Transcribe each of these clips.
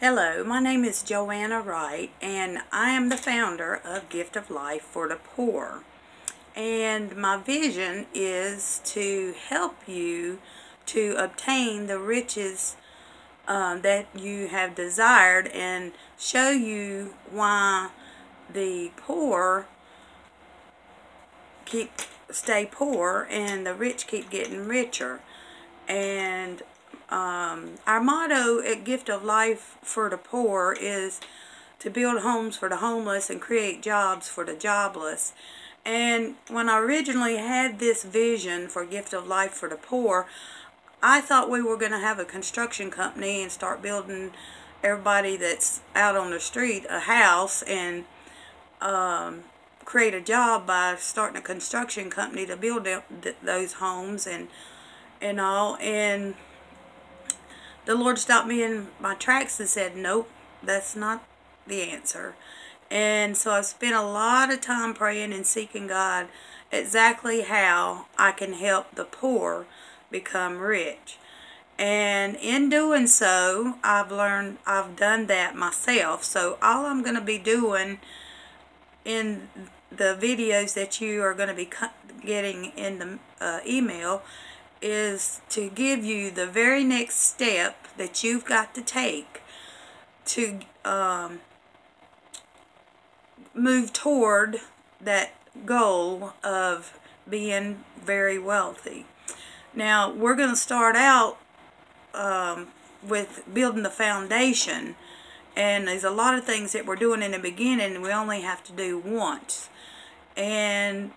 Hello, my name is Joanna Wright, and I am the founder of Gift of Life for the Poor. And my vision is to help you to obtain the riches that you have desired, and show you why the poor stay poor and the rich keep getting richer. And our motto at Gift of Life for the Poor is to build homes for the homeless and create jobs for the jobless. And when I originally had this vision for Gift of Life for the Poor, I thought we were going to have a construction company and start building everybody that's out on the street a house, and create a job by starting a construction company to build those homes and all. And the Lord stopped me in my tracks and said, nope, that's not the answer. And so I spent a lot of time praying and seeking God exactly how I can help the poor become rich. And in doing so, I've done that myself. So all I'm going to be doing in the videos that you are going to be getting in the email is to give you the very next step that you've got to take to move toward that goal of being very wealthy. Now, we're going to start out with building the foundation, and there's a lot of things that we're doing in the beginning and we only have to do once. And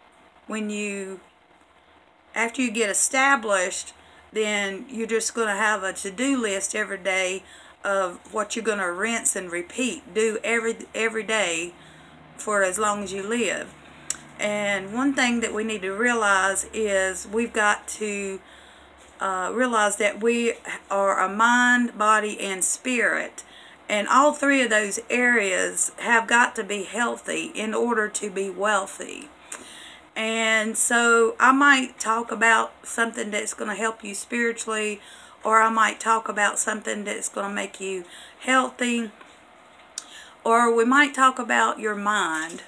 after you get established, then you're just going to have a to-do list every day of what you're going to rinse and repeat. Do every day for as long as you live. And one thing that we need to realize is we've got to realize that we are a mind, body, and spirit. And all three of those areas have got to be healthy in order to be wealthy. And so I might talk about something that's going to help you spiritually, or I might talk about something that's going to make you healthy, or we might talk about your mind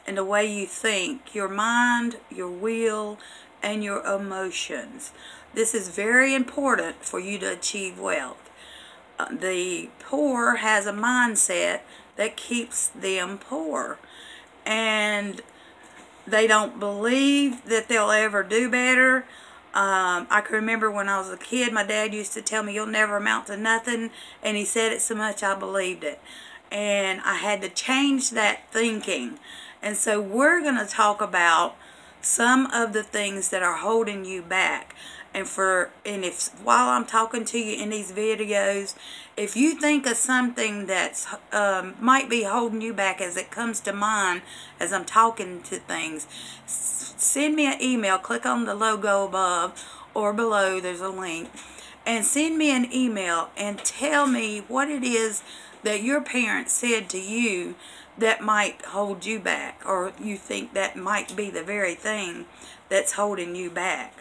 and the way you think, your mind, your will, and your emotions. This is very important for you to achieve wealth. The poor has a mindset that keeps them poor, and they don't believe that they'll ever do better. I can remember when I was a kid, my dad used to tell me, you'll never amount to nothing, and he said it so much I believed it. And I had to change that thinking. And so we're going to talk about some of the things that are holding you back. And if while I'm talking to you in these videos, if you think of something that's might be holding you back as it comes to mind as I'm talking to things, send me an email. Click on the logo above or below. There's a link, and send me an email and tell me what it is that your parents said to you that might hold you back, or you think that might be the very thing that's holding you back.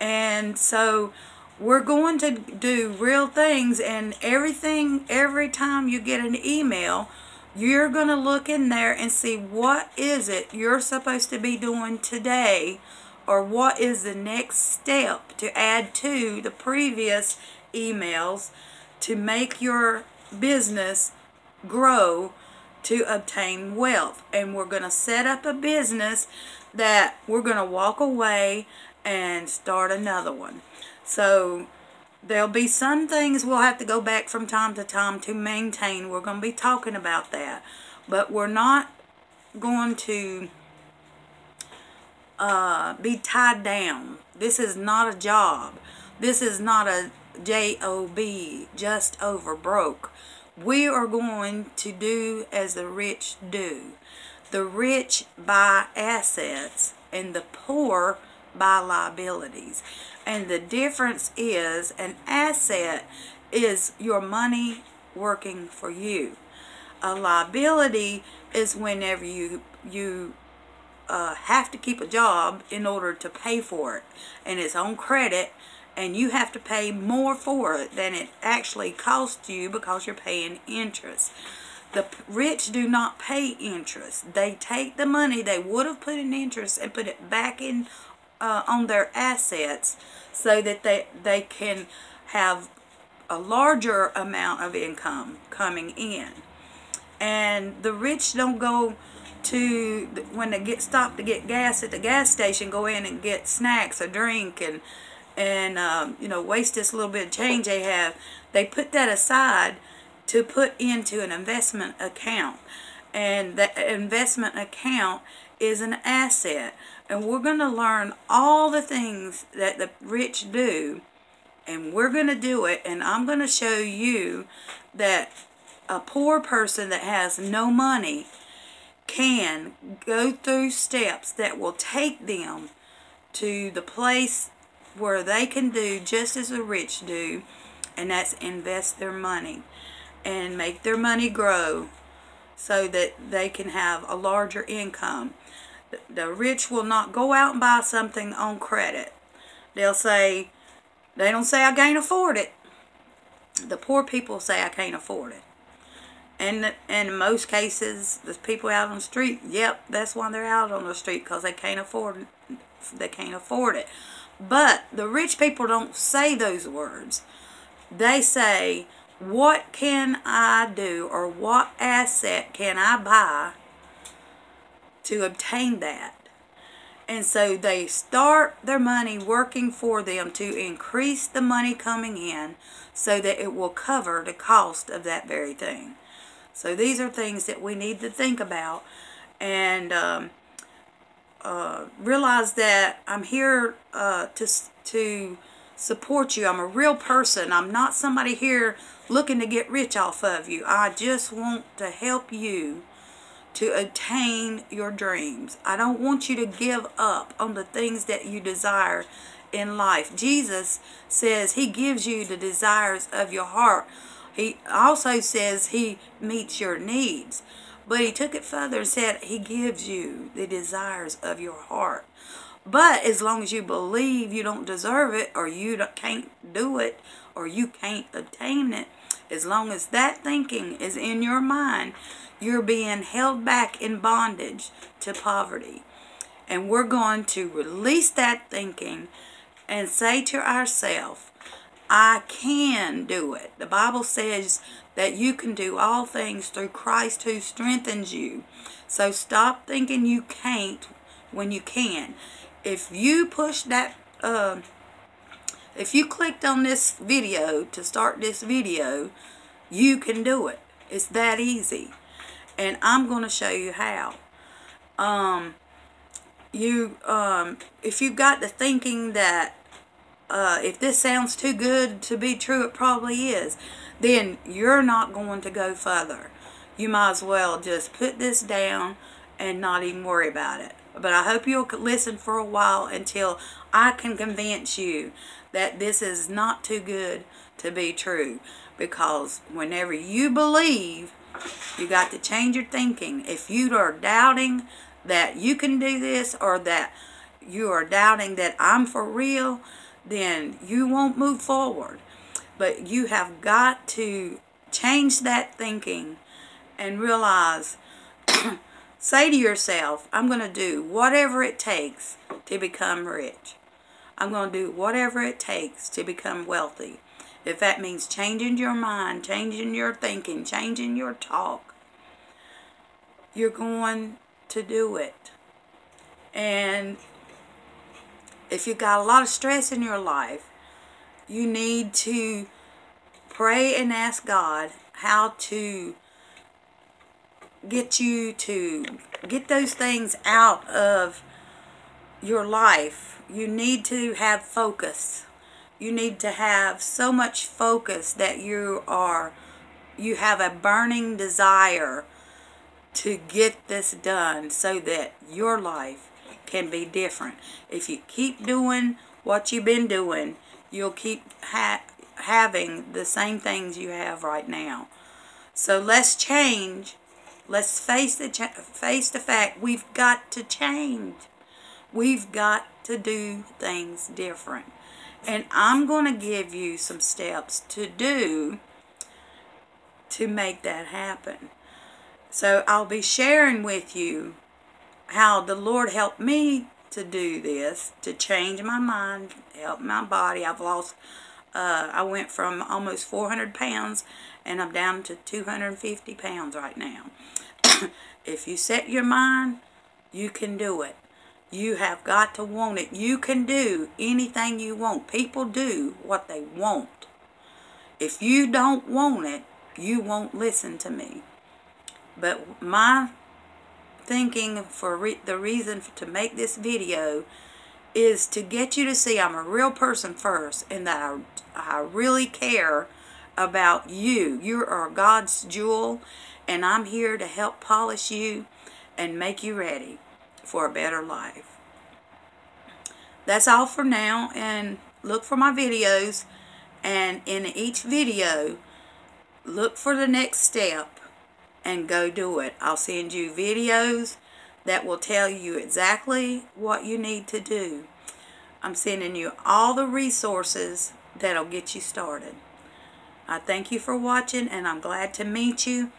And so we're going to do real things, and every time you get an email, you're going to look in there and see what is it you're supposed to be doing today, or what is the next step to add to the previous emails to make your business grow to obtain wealth. And we're going to set up a business that we're going to walk away and start another one. So there'll be some things we'll have to go back from time to time to maintain. We're going to be talking about that, but we're not going to be tied down. This is not a job. This is not a J-O-B, just over broke. We are going to do as the rich do. The rich buy assets and the poor buy liabilities. And the difference is, an asset is your money working for you. A liability is whenever you have to keep a job in order to pay for it, and it's on credit, and you have to pay more for it than it actually costs you because you're paying interest. The rich do not pay interest. They take the money they would have put in interest and put it back in on their assets so that they can have a larger amount of income coming in. And the rich don't go to, when they stop to get gas at the gas station, go in and get snacks or drink and you know, waste this little bit of change they have. They put that aside to put into an investment account, and that investment account is an asset. And we're going to learn all the things that the rich do, and we're going to do it, and I'm going to show you that a poor person that has no money can go through steps that will take them to the place where they can do just as the rich do, and that's invest their money and make their money grow so that they can have a larger income. The rich will not go out and buy something on credit. They'll say, they don't say I can't afford it. The poor people say I can't afford it. And in most cases, the people out on the street, yep, that's why they're out on the street, because they can't afford it. They can't afford it. But the rich people don't say those words. They say, what can I do, or what asset can I buy to obtain that? And so they start their money working for them to increase the money coming in so that it will cover the cost of that very thing. So these are things that we need to think about, and realize that I'm here to support you. I'm a real person. I'm not somebody here looking to get rich off of you. I just want to help you to attain your dreams. I don't want you to give up on the things that you desire in life. Jesus says he gives you the desires of your heart. He also says he meets your needs. But he took it further and said he gives you the desires of your heart. But as long as you believe you don't deserve it, or you can't do it, or you can't obtain it, as long as that thinking is in your mind, you're being held back in bondage to poverty. And we're going to release that thinking and say to ourselves, I can do it. The Bible says that you can do all things through Christ who strengthens you. So stop thinking you can't when you can. If you push that, if you clicked on this video to start this video, you can do it. It's that easy. And I'm going to show you how. If you got the thinking that if this sounds too good to be true, it probably is, then you're not going to go further. You might as well just put this down and not even worry about it. But I hope you'll listen for a while until I can convince you that this is not too good to be true. Because whenever you believe, you got to change your thinking. If you are doubting that you can do this, or that you are doubting that I'm for real, then you won't move forward. But you have got to change that thinking and realize, say to yourself, I'm going to do whatever it takes to become rich. I'm going to do whatever it takes to become wealthy. If that means changing your mind, changing your thinking, changing your talk, you're going to do it. And if you've got a lot of stress in your life, you need to pray and ask God how to get you to get those things out of your life. You need to have focus. You need to have so much focus that you have a burning desire to get this done so that your life can be different. If you keep doing what you've been doing, you'll keep having the same things you have right now. So let's change. Let's face the fact we've got to change. We've got to do things different. And I'm going to give you some steps to do to make that happen. So I'll be sharing with you how the Lord helped me to do this, to change my mind, help my body. I've lost, I went from almost 400 pounds and I'm down to 250 pounds right now. If you set your mind, you can do it. You have got to want it. You can do anything you want. People do what they want. If you don't want it, you won't listen to me. But my thinking for the reason to make this video is to get you to see I'm a real person first, and that I really care about you. You are God's jewel, and I'm here to help polish you and make you ready for a better life. That's all for now, and look for my videos, and in each video look for the next step and go do it. I'll send you videos that will tell you exactly what you need to do. I'm sending you all the resources that'll get you started. I thank you for watching, and I'm glad to meet you.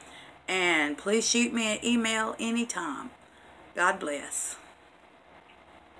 And please shoot me an email anytime. God bless.